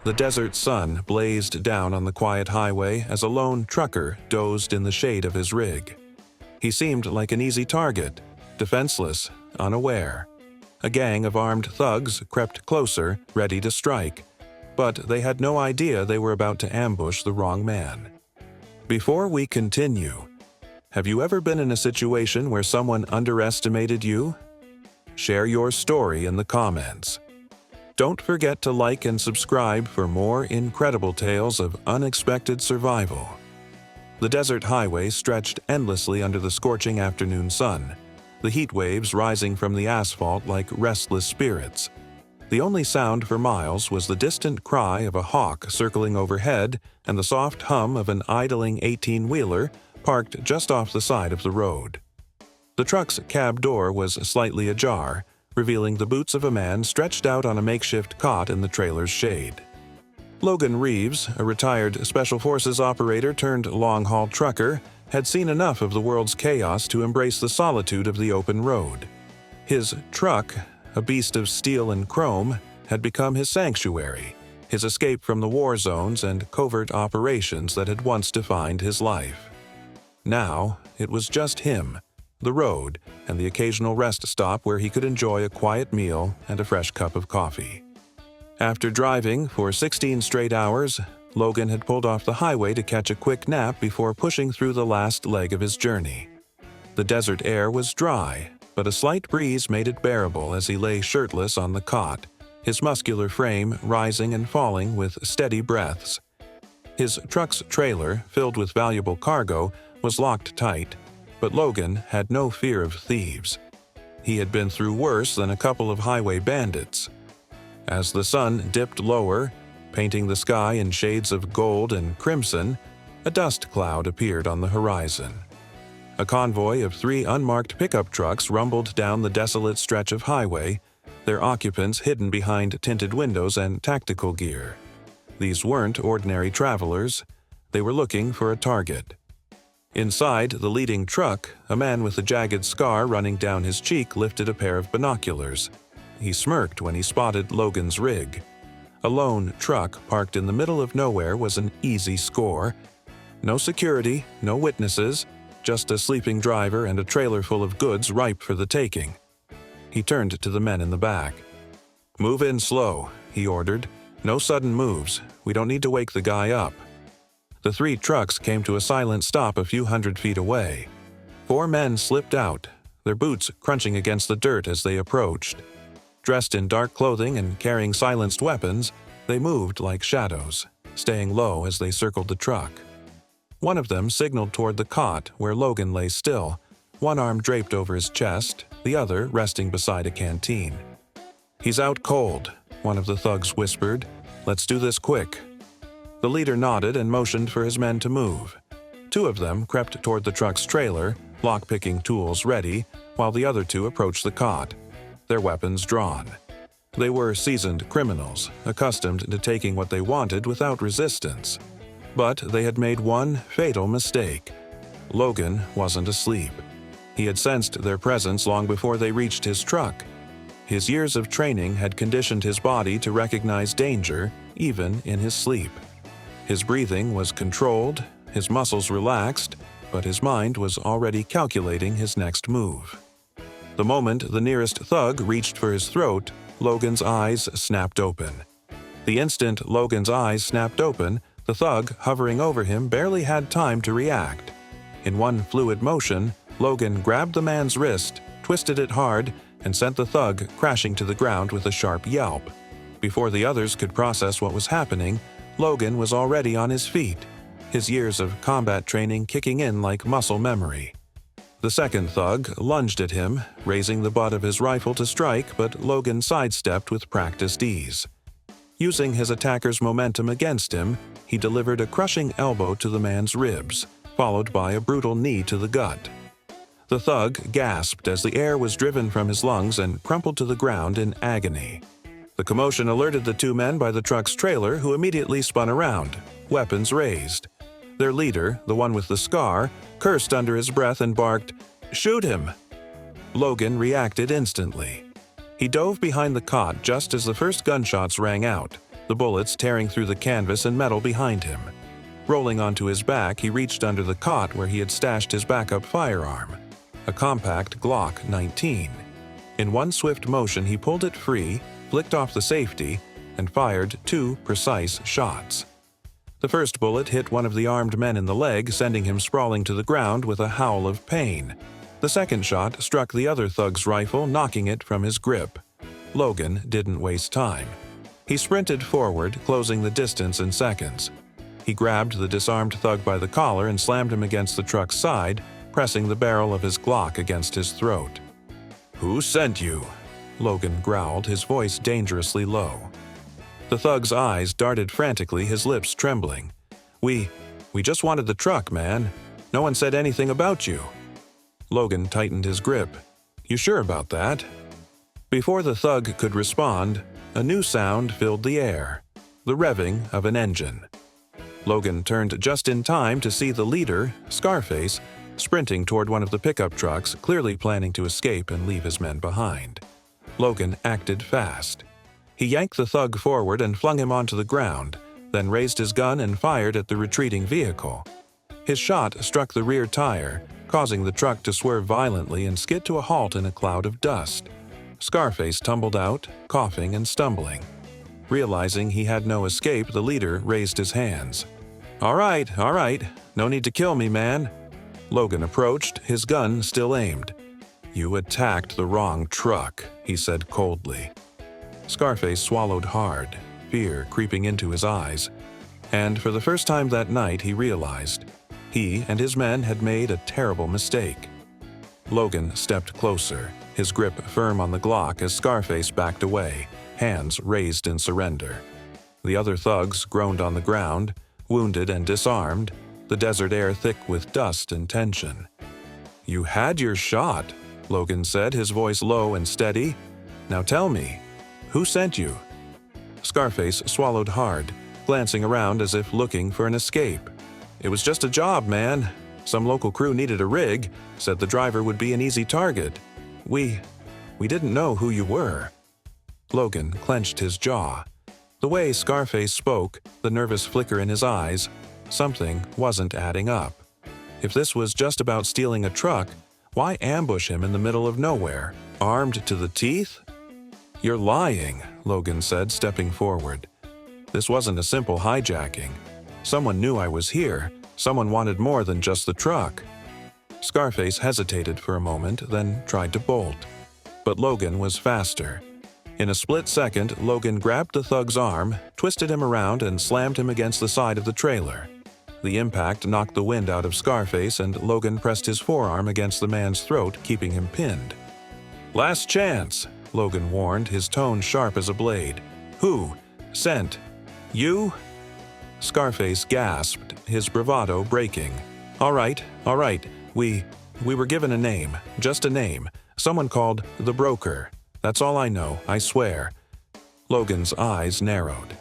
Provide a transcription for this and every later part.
The desert sun blazed down on the quiet highway as a lone trucker dozed in the shade of his rig. He seemed like an easy target, defenseless, unaware. A gang of armed thugs crept closer, ready to strike, but they had no idea they were about to ambush the wrong man. Before we continue, have you ever been in a situation where someone underestimated you? Share your story in the comments. Don't forget to like and subscribe for more incredible tales of unexpected survival. The desert highway stretched endlessly under the scorching afternoon sun, the heat waves rising from the asphalt like restless spirits. The only sound for miles was the distant cry of a hawk circling overhead and the soft hum of an idling 18-wheeler parked just off the side of the road. The truck's cab door was slightly ajar, revealing the boots of a man stretched out on a makeshift cot in the trailer's shade. Logan Reeves, a retired Special Forces operator turned long-haul trucker, had seen enough of the world's chaos to embrace the solitude of the open road. His truck, a beast of steel and chrome, had become his sanctuary, his escape from the war zones and covert operations that had once defined his life. Now, it was just him, the road, and the occasional rest stop where he could enjoy a quiet meal and a fresh cup of coffee. After driving for 16 straight hours, Logan had pulled off the highway to catch a quick nap before pushing through the last leg of his journey. The desert air was dry, but a slight breeze made it bearable as he lay shirtless on the cot, his muscular frame rising and falling with steady breaths. His truck's trailer, filled with valuable cargo, was locked tight, but Logan had no fear of thieves. He had been through worse than a couple of highway bandits. As the sun dipped lower, painting the sky in shades of gold and crimson, a dust cloud appeared on the horizon. A convoy of 3 unmarked pickup trucks rumbled down the desolate stretch of highway, their occupants hidden behind tinted windows and tactical gear. These weren't ordinary travelers. They were looking for a target. Inside the leading truck, a man with a jagged scar running down his cheek lifted a pair of binoculars. He smirked when he spotted Logan's rig. A lone truck parked in the middle of nowhere was an easy score. No security, no witnesses, just a sleeping driver and a trailer full of goods ripe for the taking. He turned to the men in the back. "Move in slow," he ordered. "No sudden moves. We don't need to wake the guy up." The 3 trucks came to a silent stop a few hundred feet away. 4 men slipped out, their boots crunching against the dirt as they approached. Dressed in dark clothing and carrying silenced weapons, they moved like shadows, staying low as they circled the truck. One of them signaled toward the cot where Logan lay still, one arm draped over his chest, the other resting beside a canteen. "He's out cold," one of the thugs whispered. "Let's do this quick." The leader nodded and motioned for his men to move. 2 of them crept toward the truck's trailer, lock-picking tools ready, while the other 2 approached the cot, their weapons drawn. They were seasoned criminals, accustomed to taking what they wanted without resistance. But they had made one fatal mistake. Logan wasn't asleep. He had sensed their presence long before they reached his truck. His years of training had conditioned his body to recognize danger, even in his sleep. His breathing was controlled, his muscles relaxed, but his mind was already calculating his next move. The moment the nearest thug reached for his throat, Logan's eyes snapped open. The instant Logan's eyes snapped open, the thug hovering over him barely had time to react. In one fluid motion, Logan grabbed the man's wrist, twisted it hard, and sent the thug crashing to the ground with a sharp yelp. Before the others could process what was happening, Logan was already on his feet, his years of combat training kicking in like muscle memory. The second thug lunged at him, raising the butt of his rifle to strike, but Logan sidestepped with practiced ease. Using his attacker's momentum against him, he delivered a crushing elbow to the man's ribs, followed by a brutal knee to the gut. The thug gasped as the air was driven from his lungs and crumpled to the ground in agony. The commotion alerted the 2 men by the truck's trailer, who immediately spun around, weapons raised. Their leader, the one with the scar, cursed under his breath and barked, "Shoot him!" Logan reacted instantly. He dove behind the cot just as the first gunshots rang out, the bullets tearing through the canvas and metal behind him. Rolling onto his back, he reached under the cot where he had stashed his backup firearm, a compact Glock 19. In one swift motion, he pulled it free, flicked off the safety, and fired 2 precise shots. The first bullet hit one of the armed men in the leg, sending him sprawling to the ground with a howl of pain. The second shot struck the other thug's rifle, knocking it from his grip. Logan didn't waste time. He sprinted forward, closing the distance in seconds. He grabbed the disarmed thug by the collar and slammed him against the truck's side, pressing the barrel of his Glock against his throat. "Who sent you?" Logan growled, his voice dangerously low. The thug's eyes darted frantically, his lips trembling. We just wanted the truck, man. No one said anything about you." Logan tightened his grip. "You sure about that?" Before the thug could respond, a new sound filled the air, the revving of an engine. Logan turned just in time to see the leader, Scarface, sprinting toward one of the pickup trucks, clearly planning to escape and leave his men behind. Logan acted fast. He yanked the thug forward and flung him onto the ground, then raised his gun and fired at the retreating vehicle. His shot struck the rear tire, causing the truck to swerve violently and skid to a halt in a cloud of dust. Scarface tumbled out, coughing and stumbling. Realizing he had no escape, the leader raised his hands. All right, no need to kill me, man." Logan approached, his gun still aimed. "You attacked the wrong truck," he said coldly. Scarface swallowed hard, fear creeping into his eyes. And for the first time that night, he realized he and his men had made a terrible mistake. Logan stepped closer, his grip firm on the Glock as Scarface backed away, hands raised in surrender. The other thugs groaned on the ground, wounded and disarmed, the desert air thick with dust and tension. "You had your shot," Logan said, his voice low and steady. "Now tell me, who sent you?" Scarface swallowed hard, glancing around as if looking for an escape. "It was just a job, man. Some local crew needed a rig, said the driver would be an easy target. We didn't know who you were." Logan clenched his jaw. The way Scarface spoke, the nervous flicker in his eyes, something wasn't adding up. If this was just about stealing a truck, why ambush him in the middle of nowhere, armed to the teeth? "You're lying," Logan said, stepping forward. "This wasn't a simple hijacking. Someone knew I was here. Someone wanted more than just the truck." Scarface hesitated for a moment, then tried to bolt. But Logan was faster. In a split second, Logan grabbed the thug's arm, twisted him around, and slammed him against the side of the trailer. The impact knocked the wind out of Scarface, and Logan pressed his forearm against the man's throat, keeping him pinned. "Last chance," Logan warned, his tone sharp as a blade. "Who sent you?" Scarface gasped, his bravado breaking. All right. We were given a name, just a name. Someone called the Broker. That's all I know, I swear." Logan's eyes narrowed.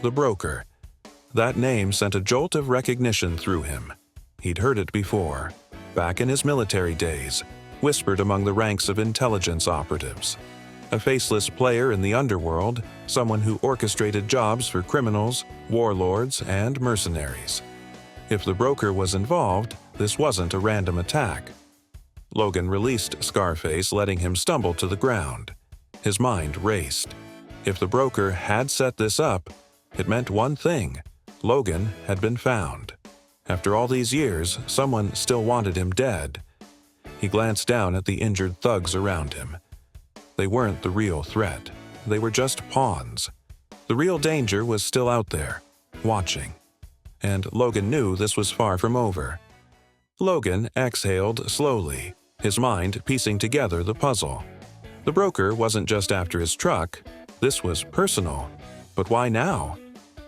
The Broker. That name sent a jolt of recognition through him. He'd heard it before, back in his military days, whispered among the ranks of intelligence operatives. A faceless player in the underworld, someone who orchestrated jobs for criminals, warlords, and mercenaries. If the Broker was involved, this wasn't a random attack. Logan released Scarface, letting him stumble to the ground. His mind raced. If the Broker had set this up, it meant one thing: Logan had been found. After all these years, someone still wanted him dead. He glanced down at the injured thugs around him. They weren't the real threat. They were just pawns. The real danger was still out there, watching. And Logan knew this was far from over. Logan exhaled slowly, his mind piecing together the puzzle. The Broker wasn't just after his truck. This was personal. But why now?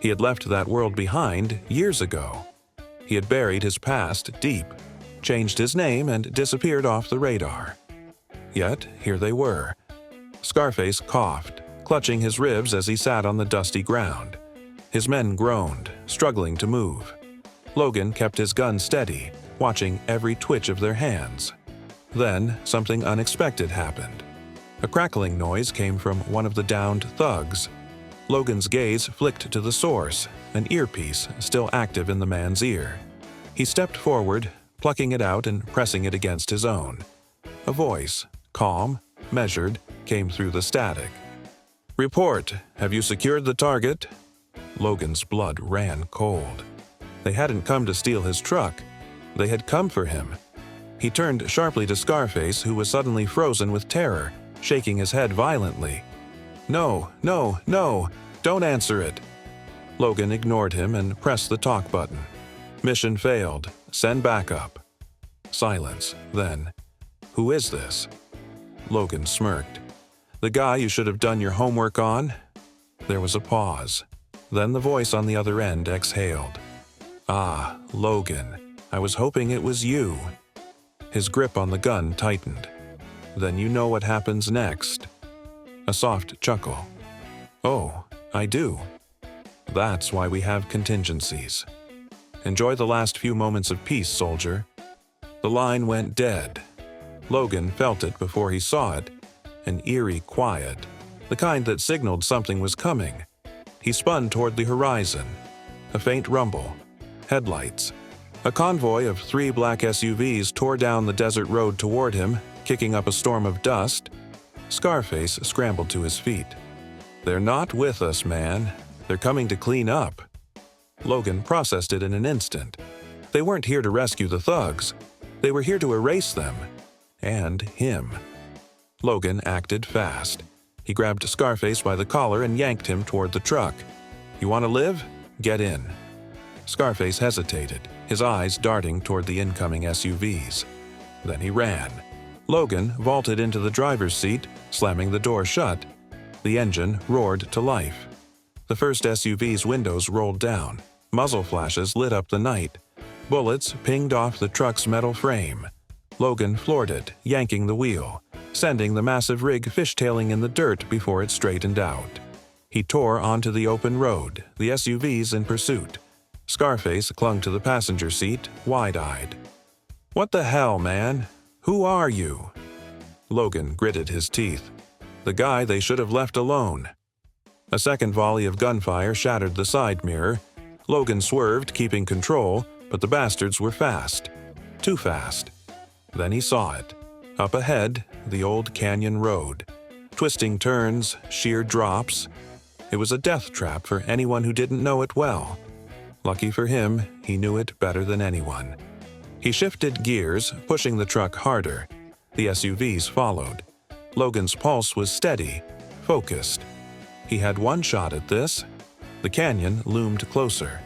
He had left that world behind years ago. He had buried his past deep, changed his name, and disappeared off the radar. Yet here they were. Scarface coughed, clutching his ribs as he sat on the dusty ground. His men groaned, struggling to move. Logan kept his gun steady, watching every twitch of their hands. Then something unexpected happened. A crackling noise came from one of the downed thugs. Logan's gaze flicked to the source, an earpiece still active in the man's ear. He stepped forward, plucking it out and pressing it against his own. A voice, calm, measured, came through the static. "Report. Have you secured the target?" Logan's blood ran cold. They hadn't come to steal his truck. They had come for him. He turned sharply to Scarface, who was suddenly frozen with terror, shaking his head violently. "No, no, no! Don't answer it!" Logan ignored him and pressed the talk button. "Mission failed. Send backup." Silence. Then, "Who is this?" Logan smirked. "The guy you should have done your homework on?" There was a pause. Then the voice on the other end exhaled. "Ah, Logan, I was hoping it was you." His grip on the gun tightened. "Then you know what happens next." A soft chuckle. "Oh, I do. That's why we have contingencies. Enjoy the last few moments of peace, soldier." The line went dead. Logan felt it before he saw it, an eerie quiet, the kind that signaled something was coming. He spun toward the horizon. A faint rumble. Headlights. A convoy of 3 black SUVs tore down the desert road toward him, kicking up a storm of dust. Scarface scrambled to his feet. "They're not with us, man. They're coming to clean up." Logan processed it in an instant. They weren't here to rescue the thugs. They were here to erase them. And him. Logan acted fast. He grabbed Scarface by the collar and yanked him toward the truck. "You want to live? Get in." Scarface hesitated, his eyes darting toward the incoming SUVs. Then he ran. Logan vaulted into the driver's seat, slamming the door shut. The engine roared to life. The first SUV's windows rolled down. Muzzle flashes lit up the night. Bullets pinged off the truck's metal frame. Logan floored it, yanking the wheel, sending the massive rig fishtailing in the dirt before it straightened out. He tore onto the open road, the SUVs in pursuit. Scarface clung to the passenger seat, wide-eyed. "What the hell, man? Who are you?" Logan gritted his teeth. The guy they should have left alone. A second volley of gunfire shattered the side mirror. Logan swerved, keeping control, but the bastards were fast. Too fast. Then he saw it. Up ahead, the old canyon road. Twisting turns, sheer drops. It was a death trap for anyone who didn't know it well. Lucky for him, he knew it better than anyone. He shifted gears, pushing the truck harder. The SUVs followed. Logan's pulse was steady, focused. He had one shot at this. The canyon loomed closer,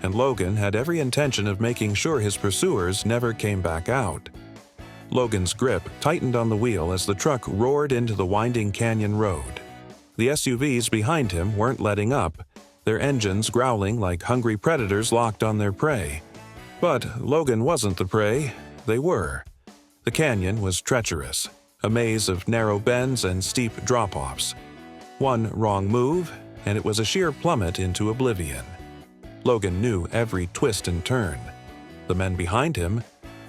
and Logan had every intention of making sure his pursuers never came back out. Logan's grip tightened on the wheel as the truck roared into the winding canyon road. The SUVs behind him weren't letting up, their engines growling like hungry predators locked on their prey. But Logan wasn't the prey, they were. The canyon was treacherous, a maze of narrow bends and steep drop-offs. One wrong move, and it was a sheer plummet into oblivion. Logan knew every twist and turn. The men behind him,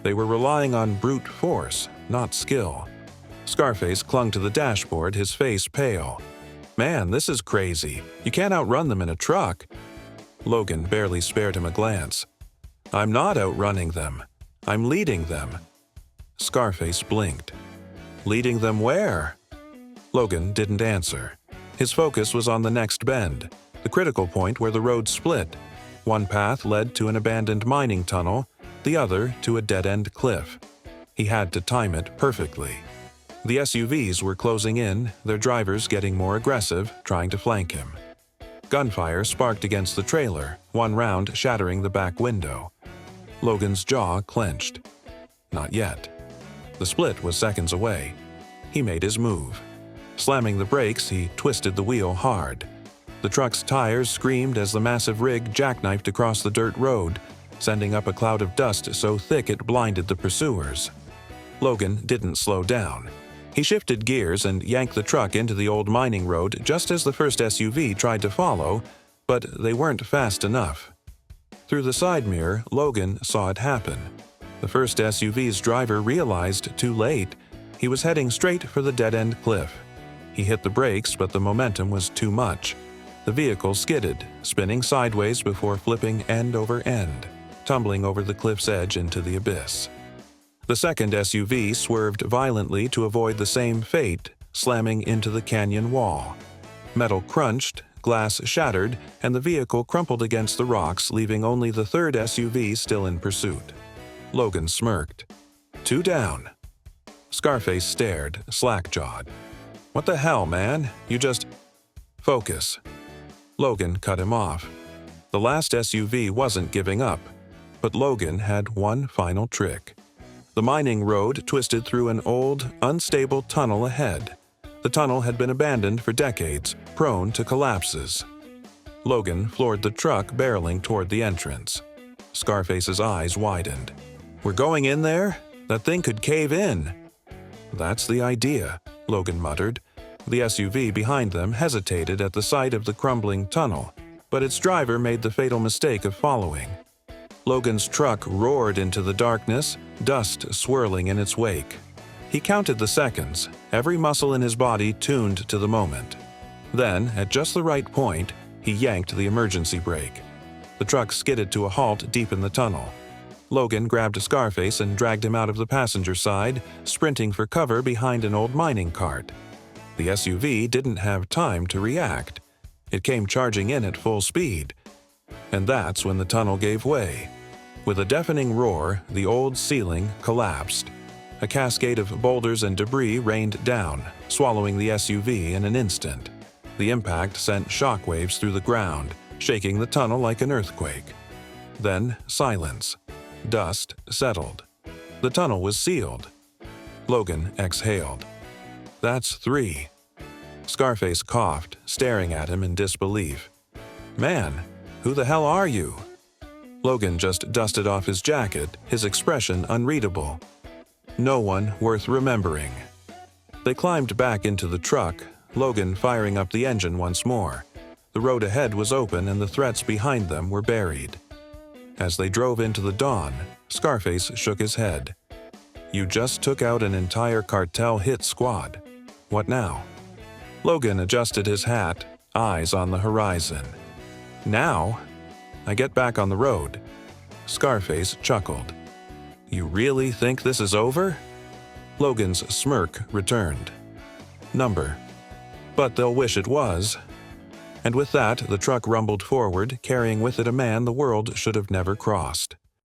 they were relying on brute force, not skill. Scarface clung to the dashboard, his face pale. "Man, this is crazy. You can't outrun them in a truck." Logan barely spared him a glance. "I'm not outrunning them. I'm leading them." Scarface blinked. "Leading them where?" Logan didn't answer. His focus was on the next bend, the critical point where the road split. One path led to an abandoned mining tunnel, the other to a dead-end cliff. He had to time it perfectly. The SUVs were closing in, their drivers getting more aggressive, trying to flank him. Gunfire sparked against the trailer, one round shattering the back window. Logan's jaw clenched. Not yet. The split was seconds away. He made his move. Slamming the brakes, he twisted the wheel hard. The truck's tires screamed as the massive rig jackknifed across the dirt road, sending up a cloud of dust so thick it blinded the pursuers. Logan didn't slow down. He shifted gears and yanked the truck into the old mining road just as the first SUV tried to follow, but they weren't fast enough. Through the side mirror, Logan saw it happen. The first SUV's driver realized too late he was heading straight for the dead-end cliff. He hit the brakes, but the momentum was too much. The vehicle skidded, spinning sideways before flipping end over end, tumbling over the cliff's edge into the abyss. The second SUV swerved violently to avoid the same fate, slamming into the canyon wall. Metal crunched, glass shattered, and the vehicle crumpled against the rocks, leaving only the third SUV still in pursuit. Logan smirked. 2 down. Scarface stared, slack-jawed. "What the hell, man? You just—" "Focus." Logan cut him off. The last SUV wasn't giving up, but Logan had one final trick. The mining road twisted through an old, unstable tunnel ahead. The tunnel had been abandoned for decades, prone to collapses. Logan floored the truck barreling toward the entrance. Scarface's eyes widened. "We're going in there? That thing could cave in." "That's the idea," Logan muttered. The SUV behind them hesitated at the sight of the crumbling tunnel, but its driver made the fatal mistake of following. Logan's truck roared into the darkness, dust swirling in its wake. He counted the seconds, every muscle in his body tuned to the moment. Then, at just the right point, he yanked the emergency brake. The truck skidded to a halt deep in the tunnel. Logan grabbed Scarface and dragged him out of the passenger side, sprinting for cover behind an old mining cart. The SUV didn't have time to react. It came charging in at full speed. And that's when the tunnel gave way. With a deafening roar, the old ceiling collapsed. A cascade of boulders and debris rained down, swallowing the SUV in an instant. The impact sent shockwaves through the ground, shaking the tunnel like an earthquake. Then silence. Dust settled. The tunnel was sealed. Logan exhaled. "That's 3. Scarface coughed, staring at him in disbelief. "Man, who the hell are you?" Logan just dusted off his jacket, his expression unreadable. "No one worth remembering." They climbed back into the truck, Logan firing up the engine once more. The road ahead was open and the threats behind them were buried. As they drove into the dawn, Scarface shook his head. "You just took out an entire cartel hit squad. What now?" Logan adjusted his hat, eyes on the horizon. "Now? I get back on the road." Scarface chuckled. "You really think this is over?" Logan's smirk returned. "Number. But they'll wish it was." And with that, the truck rumbled forward, carrying with it a man the world should have never crossed.